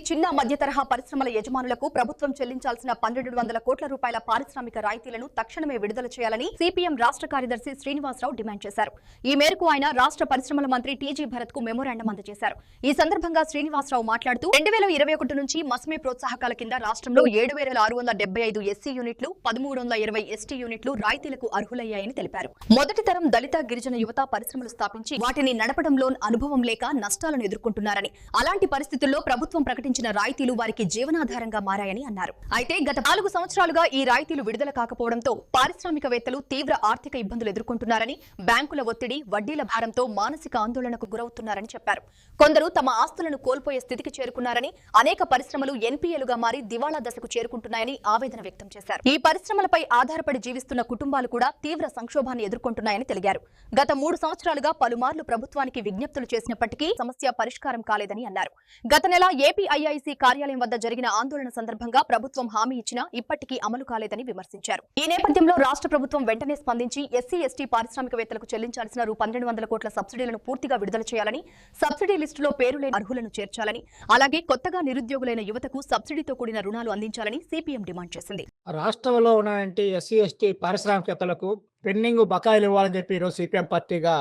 చిన్న మధ్య తరహా పరిశ్రమల యజమానులకు ప్రభుత్వం చెల్లించాల్సిన 1200 కోట్ల రూపాయల పారిశ్రామిక రాయితీలను తక్షణమే విడుదల చేయాలని సిపిఎం రాష్ట్ర కార్యదర్శి శ్రీనివాసరావు డిమాండ్ చేశారు. ఈ మేరకు ఆయన రాష్ట్ర పరిశ్రమల మంత్రి టీజీ భరత్ కు మెమోరాండం అందజేశారు. ఈ సందర్భంగా శ్రీనివాసరావు మాట్లాడుతూ 2021 నుంచి మస్మే ప్రోత్సాహకాల కింద రాష్ట్రంలో 7675 ఎస్సీ యూనిట్లు, 1320 ఎస్టీ యూనిట్లు రాయితీలకు అర్హులయ్యాయని తెలిపారు. మొదటి తరం దళిత గిరిజన యువత పరిశ్రమలు స్థాపించి వాటిని నడపడంలో అనుభవం లేక నష్టాలను ఎదుర్కొంటున్నారని, అలాంటి పరిస్థితుల్లో ప్రభుత్వం ప్రకటించిన రాయితీలు వారికి జీవనాధారంగా మారాయని అన్నారు. అయితే గత 4 సంవత్సరాలుగా ఈ రాయితీలు విడుదల కాకపోవడంతో పారిశ్రామికవేత్తలు తీవ్ర ఆర్థిక ఇబ్బందులు ఎదుర్కొంటున్నారని, బ్యాంకుల ఒత్తిడి, వడ్డీల భారంతో మానసిక ఆందోళనకు గురవుతున్నారని చెప్పారు. కొందరు తమ ఆస్తులను కోల్పోయే స్థితికి చేరుకున్నారని, అనేక పరిశ్రమలు ఎన్పీఏలుగా మారి దివాళా దశకు చేరుకుంటున్నాయని ఆవేదన వ్యక్తం చేశారు. ఈ పరిశ్రమలపై ఆధారపడి జీవిస్తున్న కుటుంబాలు కూడా తీవ్ర సంక్షోభాన్ని ఎదుర్కొంటున్నాయని తెలిపారు. గత 3 సంవత్సరాలుగా పలుమార్లు ప్రభుత్వానికి విజ్ఞప్తులు చేసినప్పటికీ సమస్య పరిష్కారం కాలేదని అన్నారు. గత నెల ఏపీఐఐసీ కార్యాలయం వద్ద జరిగిన ఆందోళన సందర్భంగా ప్రభుత్వం హామీ ఇచ్చినా ఇప్పటికీ అమలు కాలేదని విమర్శించారు. ఈ నేపథ్యంలో రాష్ట్ర ప్రభుత్వం వెంటనే స్పందించి ఎస్సీ, ఎస్టీ పారిశ్రామికవేత్తలకు చెల్లించాల్సిన రూ. 1200 కోట్ల సబ్సిడీలను పూర్తిగా విడుదల చేయాలని, సబ్సిడీ లిస్టులో పేరు లేని అర్హులను చేర్చాలని, అలాగే కొత్తగా నిరుద్యోగులైన యువతకు సబ్సిడీతో కూడిన రుణాలు అందించాలని సిపిఎం డిమాండ్ చేసింది. రాష్ట్రంలో ఉన్నటువంటి ఎస్సీ, ఎస్టీ పారిశ్రామికవేత్తలకు పెండింగ్ బకాయిలు ఇవ్వాలని చెప్పి ఈరోజు సిపిఎం పార్టీగా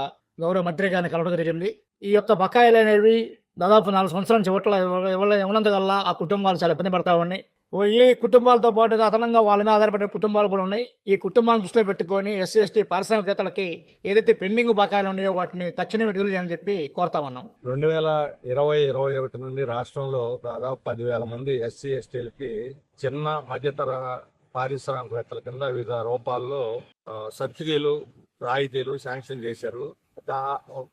గౌరవ మంత్రి గారిని కలవడం జరిగింది. ఈ యొక్క బకాయిలు అనేవి దాదాపు 4 సంవత్సరాల నుంచి ఉన్నందువల్ల ఆ కుటుంబాలు చాలా ఇబ్బంది పడతా ఉన్నాయి. ఈ కుటుంబాలతో పాటు అదనంగా వాళ్ళ మీద ఆధారపడే కుటుంబాలు కూడా ఉన్నాయి. ఈ కుటుంబాలను దృష్టిలో పెట్టుకొని ఎస్సీ, ఎస్టీ పారిశ్రామికవేత్తలకి ఏదైతే పెండింగ్ బకాయిలు ఉన్నాయో వాటిని తక్షణమే విడుదల చేయాలని చెప్పి కోరుతా ఉన్నాం. 2020-21 నుండి రాష్ట్రంలో దాదాపు 10,000 మంది ఎస్సీ, ఎస్టీలకి చిన్న మధ్యతర పారిశ్రామికవేత్తల కింద వివిధ రూపాల్లో సబ్సిడీలు, రాయితీలు శాంక్షన్ చేశారు.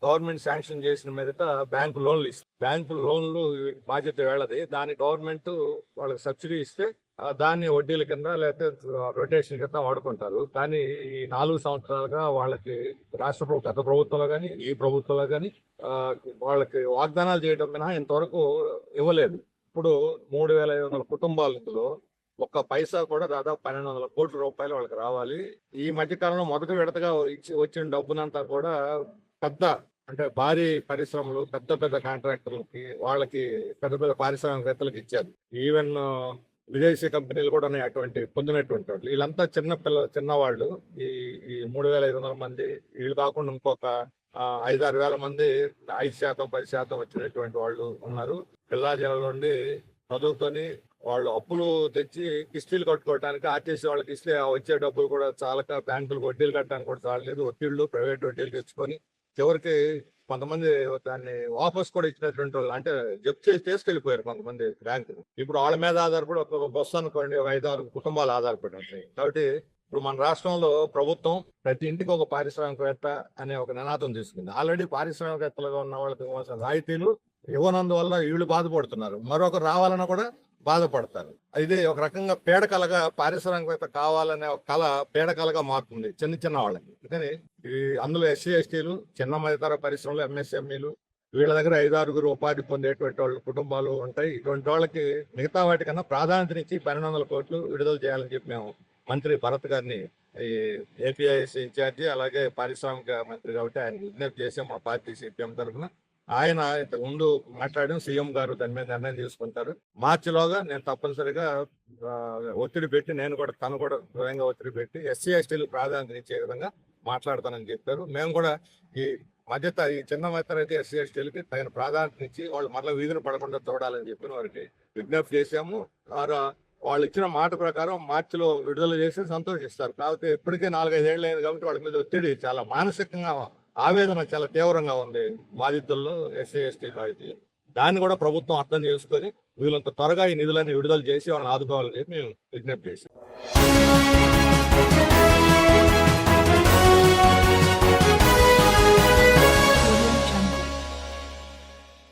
గవర్నమెంట్ శాంక్షన్ చేసిన మీదట బ్యాంకు లోన్లు ఇస్తారు. బ్యాంకు లోన్లు బాధ్యత వేళది. దాని గవర్నమెంట్ వాళ్ళకి సబ్సిడీ ఇస్తే దాన్ని వడ్డీల కింద లేకపోతే రొటేషన్ కింద వాడుకుంటారు. కానీ ఈ 4 సంవత్సరాలుగా వాళ్ళకి రాష్ట్ర ప్రభుత్వం, గత ప్రభుత్వంలో కానీ ఈ ప్రభుత్వంలో కానీ వాళ్ళకి వాగ్దానాలు చేయడం మినహా ఇంతవరకు ఇవ్వలేదు. ఇప్పుడు 3,500 కుటుంబాలలో ఒక్క పైసా కూడా దాదాపు 1,200 కోట్ల రూపాయలు వాళ్ళకి రావాలి. ఈ మధ్య కాలంలో మొదటి విడతగా వచ్చిన డబ్బునంతా కూడా పెద్ద, అంటే భారీ పరిశ్రమలు, పెద్ద పెద్ద కాంట్రాక్టర్లకి, వాళ్ళకి పెద్ద పెద్ద పారిశ్రామికవేత్తలకు ఇచ్చారు. ఈవెన్ విదేశీ కంపెనీలు కూడా అటువంటి పొందినటువంటి వాళ్ళు. వీళ్ళంతా చిన్నవాళ్ళు. ఈ 3,500 మంది, వీళ్ళు కాకుండా ఇంకొక 5-6 వేల మంది 5%, 10% వచ్చినటువంటి వాళ్ళు ఉన్నారు. పిల్లా జిల్లా నుండి చదువుకొని వాళ్ళు అప్పులు తెచ్చి కిస్తీలు కట్టుకోవడానికి, ఆర్టీసీ వాళ్ళకి ఇస్తే వచ్చే డబ్బులు కూడా చాలక బ్యాంకులకు వడ్డీలు కట్టడానికి కూడా చాలలేదు. వడ్డీళ్ళు, ప్రైవేట్ వడ్డీలు తెచ్చుకొని చివరికి కొంతమంది దాన్ని వాపస్ కూడా ఇచ్చినటువంటి వాళ్ళు, అంటే జప్తు చేసి తీసుకెళ్లిపోయారు కొంతమంది బ్యాంకు. ఇప్పుడు వాళ్ళ మీద ఆధారపడి ఒక బస్సు అనుకోండి 5-6 కుటుంబాలు ఆధారపడి ఉంటాయి. కాబట్టి ఇప్పుడు మన రాష్ట్రంలో ప్రభుత్వం ప్రతి ఇంటికి ఒక పారిశ్రామికవేత్త అనే ఒక నినాదం తీసుకుంది. ఆల్రెడీ పారిశ్రామికవేత్తలుగా ఉన్న వాళ్ళకి ఇవ్వాల్సిన రాయితీలు ఇవ్వనందువల్ల వీళ్ళు బాధపడుతున్నారు, మరొకరు రావాలన్నా కూడా బాధపడతారు. ఇది ఒక రకంగా పీడకలగా, పారిశ్రామికవేత్త కావాలనే ఒక కళ పీడకలగా మారుతుంది చిన్న వాళ్ళకి. అందుకని అందులో ఎస్సీ, ఎస్టీలు, చిన్న మధ్యతర పరిశ్రమలు, ఎంఎస్ఎంఈలు, వీళ్ళ దగ్గర 5-6 ఉపాధి పొందేటువంటి వాళ్ళ కుటుంబాలు ఉంటాయి. ఇటువంటి వాళ్ళకి మిగతా వాటికన్నా ప్రాధాన్యతనిచ్చి 1,200 కోట్లు విడుదల చేయాలని చెప్పి మేము మంత్రి భరత్ గారిని, ఈ ఏపీఐసీ ఇన్ఛార్జి, అలాగే పారిశ్రామిక మంత్రి కాబట్టి ఆయన విజ్ఞప్తి చేసాం మా పార్టీ సిపిఎం తరఫున. ఆయన ఇంతకు ముందు మాట్లాడిన సీఎం గారు దాని మీద నిర్ణయం తీసుకుంటారు. మార్చిలోగా నేను తప్పనిసరిగా ఒత్తిడి పెట్టి, తను కూడా స్వయంగా ఒత్తిడి పెట్టి ఎస్సీ, ఎస్టీలు ప్రాధాన్యత ఇచ్చే విధంగా మాట్లాడతానని చెప్పారు. మేము కూడా ఈ చిన్న మధ్యతరగతి ఎస్సీ, ఎస్టీలకి తగిన ప్రాధాన్యత ఇచ్చి వాళ్ళు మరలా వీధిని పడకుండా చూడాలని చెప్పి వారికి విజ్ఞప్తి చేశాము. వాళ్ళు ఇచ్చిన మాట ప్రకారం మార్చిలో విడుదల చేసి సంతోషిస్తారు. కాకపోతే ఇప్పటికే 4-5 ఏళ్ళు అయింది కాబట్టి వాళ్ళ మీద ఒత్తిడి, చాలా మానసికంగా ఆవేదన చాలా తీవ్రంగా ఉంది బాధితుల్లో, ఎస్సీ, ఎస్టీ బాధితులు. దాన్ని కూడా ప్రభుత్వం అర్థం చేసుకొని వీళ్ళంత త్వరగా ఈ నిధులన్నీ విడుదల చేసి వాళ్ళని ఆదుకోవాలని చెప్పి మేము విజ్ఞప్తి చేశాం.